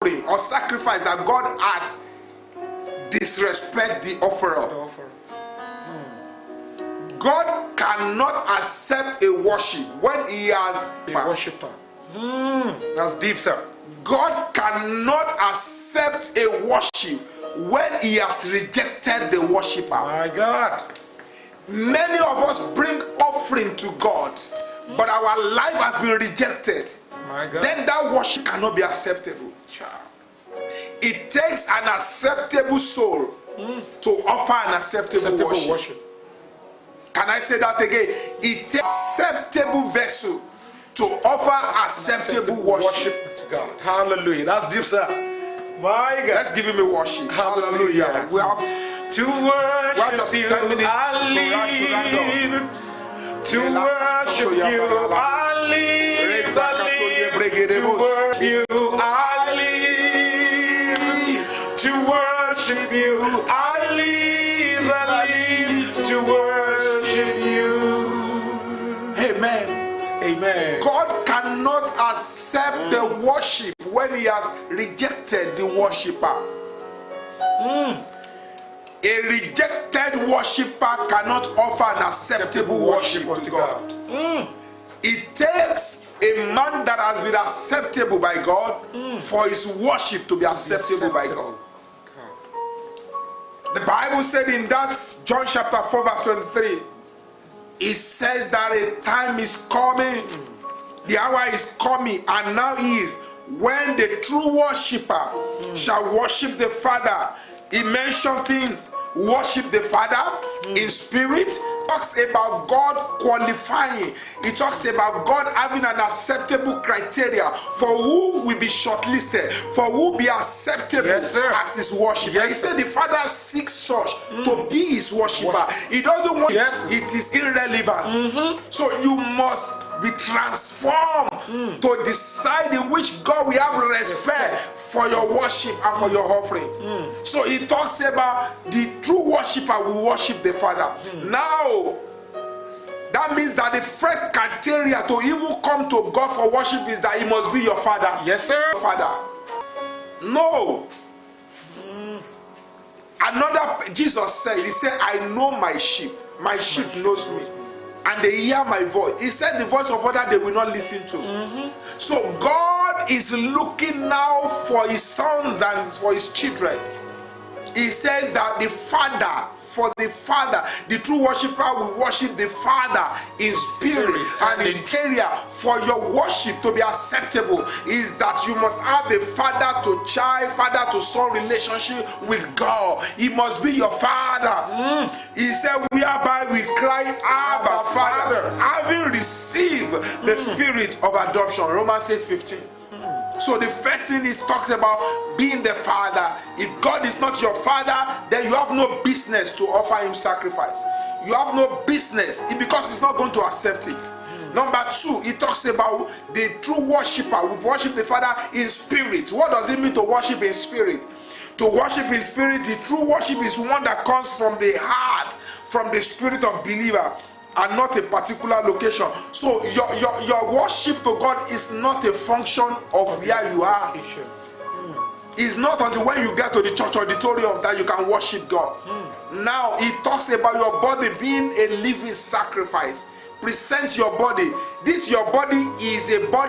or sacrifice that God has, disrespect the offerer. God cannot accept a worship when he has a worshiper. That's deep, sir. God cannot accept a worship when he has rejected the worshiper. My God. Many of us bring offering to God, but our life has been rejected. My God. Then that worship cannot be acceptable. It takes an acceptable soul to offer an acceptable worship. Can I say that again? It takes an acceptable vessel to offer acceptable worship to God. Hallelujah. That's deep, sir. My God. Let's give him a worship. Hallelujah. We have to worship you, I live. To worship you, I live. To worship you, I live. To worship you, I live. To worship you. Amen. Amen. God cannot accept the worship when he has rejected the worshipper. A rejected worshipper cannot offer an acceptable worship to God. It takes a man that has been acceptable by God for his worship to be acceptable by God. The Bible said in that John chapter 4 verse 23, it says that a time is coming, the hour is coming, and now is when the true worshipper shall worship the Father. He mentioned things, worship the Father in spirit. Talks about God qualifying. He talks about God having an acceptable criteria for who will be shortlisted, for who will be acceptable as his worshiper. He said the Father seeks such to be his worshiper. He doesn't want it is irrelevant. So you must be transformed to decide in which God will have respect for your worship and for your offering. So he talks about the true worshiper will worship the Father. Now, that means that the first criteria to even come to God for worship is that he must be your Father. Yes, sir. Father. No. Another, Jesus said, he said, I know my sheep. My sheep knows me. And they hear my voice. He said the voice of others they will not listen to. So God is looking now for his sons and for his children. He says that the Father, for the Father, the true worshiper will worship the Father in spirit and in area. For your worship to be acceptable is that you must have a father to child, father to son relationship with God. He must be your Father. He said, whereby we cry, Abba, Father, having received the spirit of adoption. Romans 8:15. So the first thing is talked about being the Father. If God is not your Father, then you have no business to offer him sacrifice. You have no business because he's not going to accept it. Number two, he talks about the true worshiper will worship the Father in spirit. What does it mean to worship in spirit? To worship in spirit, the true worship is one that comes from the heart, from the spirit of believer, and not a particular location. So your worship to God is not a function of where you are. It's not until when you get to the church auditorium that you can worship God. Now he talks about your body being a living sacrifice. Present your body. This your body is a body